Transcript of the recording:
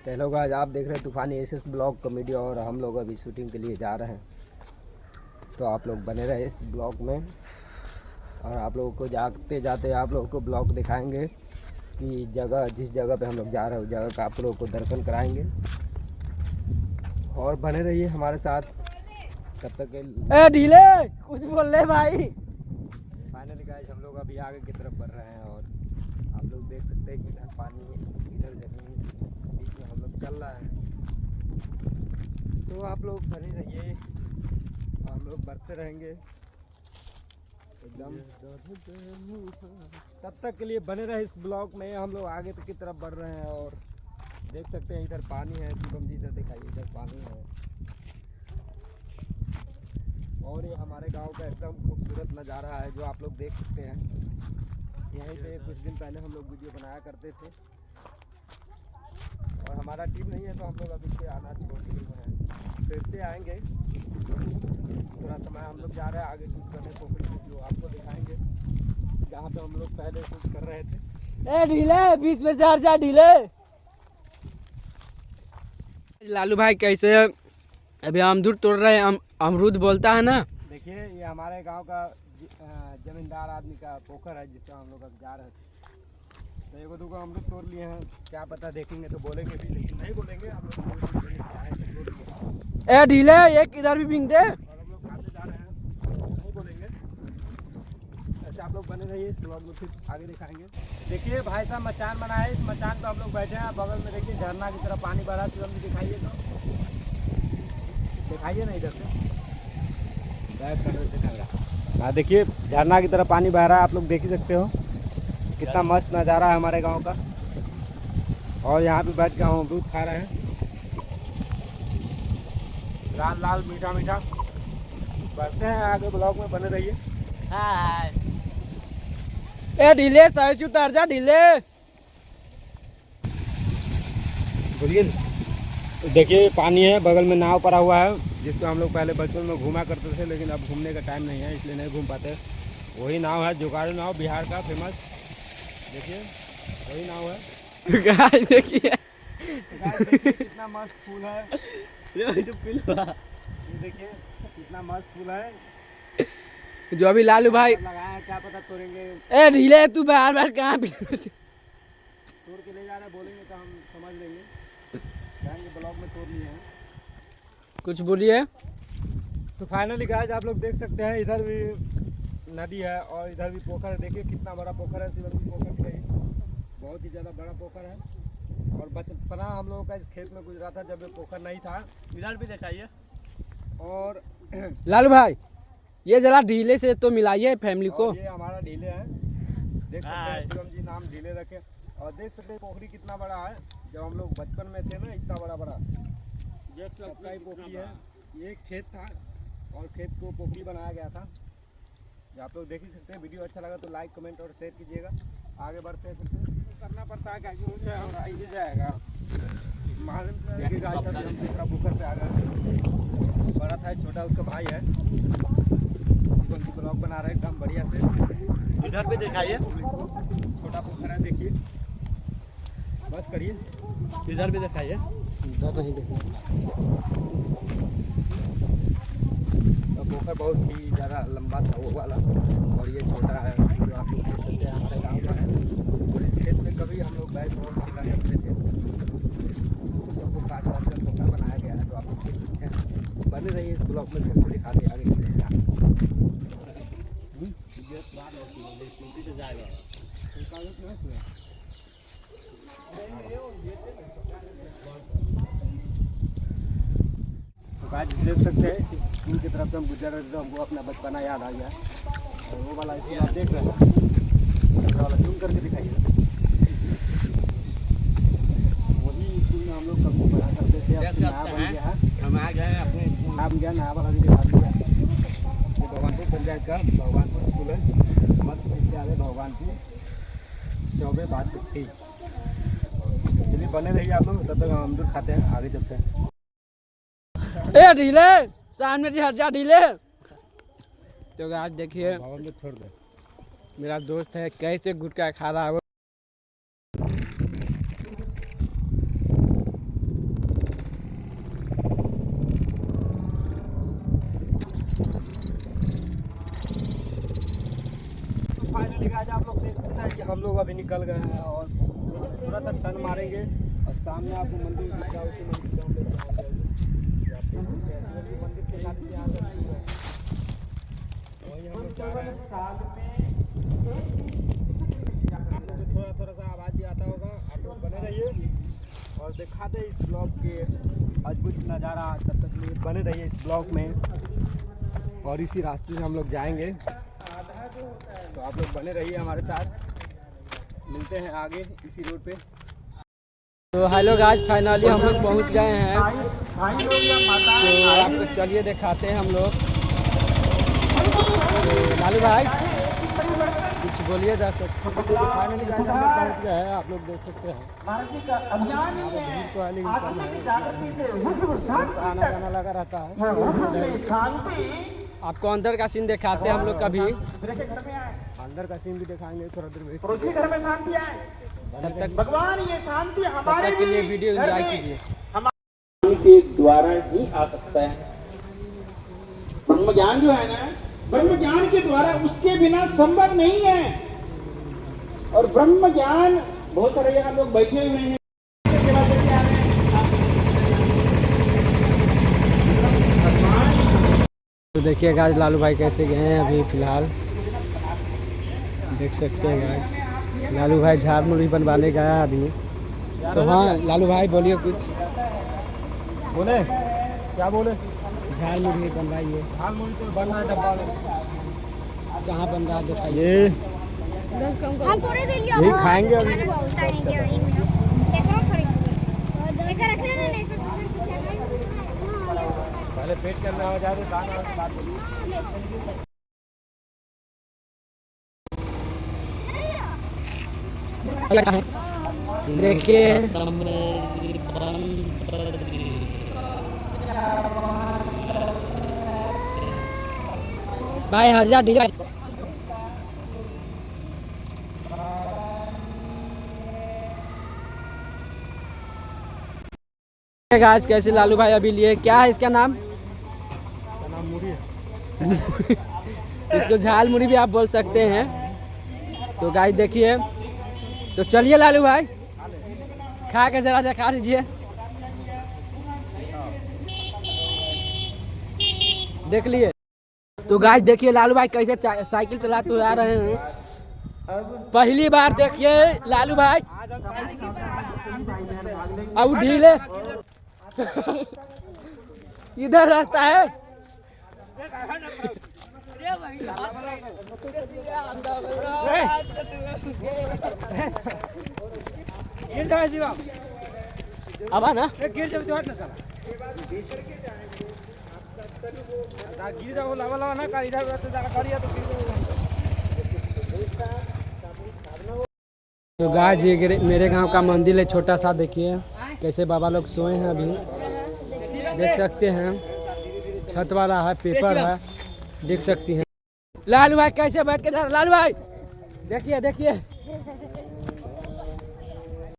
तो लोग आज आप देख रहे हैं तूफानी एसएस ब्लॉग कॉमेडी और हम लोग अभी शूटिंग के लिए जा रहे हैं। तो आप लोग बने रहे इस ब्लॉग में और आप लोगों को जाते जाते आप लोगों को ब्लॉग दिखाएंगे कि जगह जिस जगह पे हम लोग जा रहे हैं उस जगह का आप लोगों को दर्शन कराएंगे और बने रहिए हमारे साथ तब तक के। ढीले कुछ बोल रहे भाई। फाइनली गाइस हम लोग अभी आगे की तरफ बढ़ रहे हैं और आप लोग देख सकते हैं कि इधर पानी इधर जमीन बीच में हम लोग चल रहा है। तो आप लोग बने रहिए और हम लोग बढ़ते रहेंगे एकदम। तब तक के लिए बने रहे इस ब्लॉग में। हम लोग आगे तक की तरफ बढ़ रहे हैं और देख सकते हैं इधर पानी है। शिवम जी इधर दिखाइए, इधर पानी है और ये हमारे गांव का एकदम खूबसूरत नज़ारा है जो आप लोग देख सकते हैं। यहीं पे कुछ दिन पहले हम लोग वीडियो बनाया करते थे और हमारा टीम नहीं है तो हम लोग अभी से आना छोड़ दिए हैं। फिर से आएंगे। थोड़ा समय हम लोग जा रहे हैं आगे शूट करने पोखरी में जो आपको दिखाएंगे जहाँ पे हम लोग पहले शूट कर रहे थे। ढीले बीच में चार चार ढीले। लालू भाई कैसे अभी अमरूद तोड़ रहे हैं। अमरूद बोलता है ना। देखिए ये हमारे गांव का जमींदार आदमी का पोखर है जिसका हम लोग अब जा रहे थे। तो एगो दूगो अमरूद तोड़ लिए हैं, क्या पता देखेंगे तो बोलेंगे भी, लेकिन नहीं बोलेंगे। हम लोग ढीले एक इधर भी बिंग दे। और हम लोग खाते जा रहे हैं, नहीं बोलेंगे। ऐसे आप लोग बने रहिए इस ब्लॉग में, फिर आगे दिखाएंगे। देखिए भाई साहब मचान बनाए, इस मचान पर हम लोग बैठे हैं। बगल में देखिए झरना की तरफ पानी भरा। शिवम जी दिखाइए तो दिखाइए ना इधर से हाँ देखिए झरना की तरफ पानी बह रहा है। आप लोग देख ही सकते हो कितना मस्त नज़ारा है हमारे गांव का। और यहाँ पे बैठ के हम अमरूद खा रहे हैं, लाल लाल मीठा मीठा। बढ़ते हैं आगे ब्लॉग में, बने रहिए। ढीले सही उतर जा ढीले। बोलिए। देखिए पानी है, बगल में नाव पड़ा हुआ है जिसको हम लोग पहले बचपन में घूमा करते थे, लेकिन अब घूमने का टाइम नहीं है इसलिए नहीं घूम पाते। वही नाव है जुगाड़ू नाव, बिहार का फेमस। देखिए वही नाव है। गाइस देखिए कितना मस्त फूल है। ये देखिए कितना मस्त फूल है जो अभी लालू भाई लगाया है। क्या पता तोड़ेंगे। ढीले तू बार बार कहाँ तोड़ के ले जा रहे हैं, बोलेंगे तो हम समझ लेंगे। कहेंगे ब्लॉग में तोड़ लिए हैं। कुछ बोलिए। तो फाइनली गाइस आप लोग देख सकते हैं इधर भी नदी है और इधर भी पोखर है। देखिए कितना बड़ा पोखर है। शिवम जी पोखर दिखाइए, बहुत ही ज़्यादा बड़ा पोखर है। और बचपना हम लोगों का इस खेत में गुजरा था जब ये पोखर नहीं था। इधर भी दिखाइए। और लालू भाई ये जरा ढीले से तो मिलाइए फैमिली को। ये हमारा ढीले है, देख सकते हैं। शिवम जी नाम ढीले रखे। और देख सकते हैं पोखरी कितना बड़ा है। जब हम लोग बचपन में थे ना इतना बड़ा बड़ा सबका ही पोखरी है। ये खेत था और खेत को पोखरी बनाया गया था। जो आप लोग देख ही सकते हैं। वीडियो अच्छा लगा तो लाइक कमेंट और शेयर कीजिएगा। आगे बढ़ते हैं, करना पड़ता है क्योंकि ऊँचा और आइए जाएगा। दूसरा पोखर पे आ गए। बड़ा था छोटा उसका भाई है। शिवम जी ब्लॉग बना रहे एकदम बढ़िया से। इधर भी दिखाइए, छोटा पोखर है देखिए। बस करिए, इधर भी दिखाइए। इधर नहीं देखिए। तो पोखर बहुत ही ज़्यादा लंबा था वो वाला और ये छोटा है जो आप लोग देख सकते हैं हमारे गाँव का है। और इस खेत में कभी हम लोग बैठ और खेला करते थे। सबको काट काट कर पोखर बनाया गया है, तो आप लोग देख सकते हैं। बने रहिए इस ब्लॉग में, फिर से दिखाते आगे आज देख सकते हैं स्कूल की तरफ से हम गुजर रहे थे तो हमको अपना बचपना याद आ गया। और वो वाला स्कूल आप देख रहे हैं, वाला जूम करके दिखाइए। वही स्कूल में हम लोग कभी पढ़ा करते थे। अब नया बन गया है, हम आ गए अपने नाम गया नया वाला भी दिखा दिया। ये भगवानपुर पंचायत का भगवानपुर स्कूल है, मध्य विद्यालय भगवानपुर, चौबे बात थी। चलिए बने रहिए आप लोग, तब तक हम दूध खाते हैं, आगे चलते हैं। ढीले सामने से हट जा ढीले। तो आज देखिए छोड़ दे। मेरा दोस्त है कैसे गुटखा खा रहा है। हम लोग अभी निकल गए हैं और थोड़ा सा टर्न मारेंगे और सामने आपको मंदिर दिख रहा है, उसी मंदिर से हम लोग जाएंगे। मंदिर के साथ यहाँ से वही हम लोग जा रहे हैं। थोड़ा सा आवाज़ भी आता होगा, आप लोग बने रहिए और दिखाते इस ब्लॉग के अद्भुत नज़ारा। तब तक लिए बने रहिए इस ब्लॉग में और इसी रास्ते से हम लोग जाएंगे, तो आप लोग बने रहिए हमारे साथ। मिलते हैं आगे इसी रोड पे। तो हेलो गाइस, फाइनली हम लोग पहुंच गए हैं। तो आपको चलिए दिखाते हैं हम लोग। तो लालू भाई कुछ बोलिए जा सकते। फाइनली गाइस हम लोग पहुंच गए हैं, आप लोग देख सकते हैं। भीड़ तो है लेकिन कम है, आना जाना लगा रहता है। आपको अंदर का सीन दिखाते हैं हम लोग कभी। अंदर का सीन भी दिखाएंगे थोड़ा देर में। पड़ोसी घर में शांति आए, तब तक भगवान ये शांति हमारे के लिए वीडियो एंजॉय कीजिए। के द्वारा ही आ सकता है। ब्रह्म ज्ञान जो है ना, ब्रह्म ज्ञान के द्वारा उसके बिना संभव नहीं है। और ब्रह्म ज्ञान बहुत सारे यहाँ लोग बैठे हुए हैं। तो देखिए गाइस लालू भाई कैसे गए हैं अभी फिलहाल, देख सकते हैं गाइस। लालू भाई झाड़ मुड़ी बनवाने गया है अभी। तो हाँ लालू भाई बोलिए कुछ। बोले क्या बोले? झाड़ मुड़ी बनवाइए। हाल मुझे तो बन रहा है डब्बा में। कहाँ बन रहा है दिखाइए। हम थोड़ी देर लिए यही खाएंगे अभी। पहले पेट के अंदर हो जाए तो खाना बात बोलिए। देखिए भाई हर्जा ढीला। गाइस कैसे लालू भाई अभी लिए, क्या है इसका नाम? मुड़ी है। इसको झाल मुड़ी भी आप बोल सकते हैं। तो गाइस देखिए, तो चलिए लालू भाई खा के जरा दिखा दीजिए। देख लिए। तो गाइस देखिए लालू भाई कैसे साइकिल चलाते हुए आ रहे हैं। पहली बार देखिए लालू भाई। अब ढीले इधर रास्ता है। अब ना गिर जाओ लावा लावा ना कर इधर तो गाइस ये मेरे गांव का मंदिर है छोटा सा। देखिए कैसे बाबा लोग सोए हैं अभी, देख सकते हैं। छत वाला है, पेपर है, देख सकती हैं। लालू भाई कैसे बैठ के जा रहे? लालू भाई देखिए देखिए